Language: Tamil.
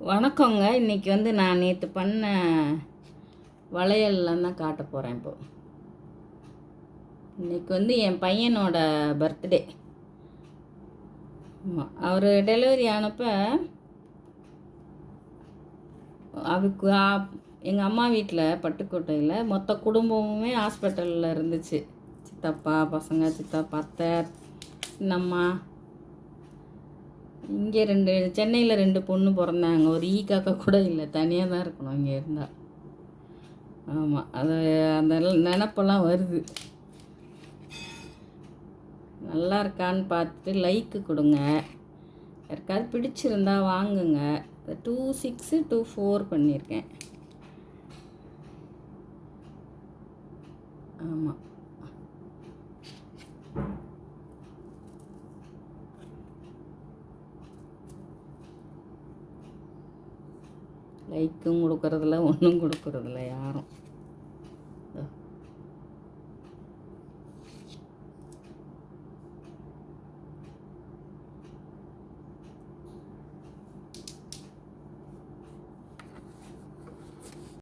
வணக்கங்க. இன்றைக்கி நான் நேற்று பண்ண வளையல்லாம் தான் காட்ட போகிறேன். இப்போது இன்றைக்கி என் பையனோட பர்த்டே. ஆமாம், அவர் டெலிவரி ஆனப்போ அதுக்கு எங்கள் அம்மா வீட்டில் பட்டுக்கோட்டையில் மொத்த குடும்பமுமே ஹாஸ்பிட்டலில் இருந்துச்சு. சித்தப்பா பசங்க, சித்தப்பா, அத்தை, சின்னம்மா. இங்கே சென்னையில் 2 பொண்ணு பிறந்தாங்க. ஒரு காக்கா கூட இல்லை, தனியாக தான் இருக்கணும் இங்கே இருந்தால். ஆமாம், அது அந்த நினப்பெல்லாம் வருது. நல்லா இருக்கான்னு பார்த்துட்டு லைக்கு கொடுங்க. யாருக்காவது பிடிச்சிருந்தா வாங்குங்க. 2624 பண்ணியிருக்கேன். ஆமாம், லைக்கும் கொடுக்கறதில்ல, ஒன்றும் கொடுக்கறதில்ல யாரும்.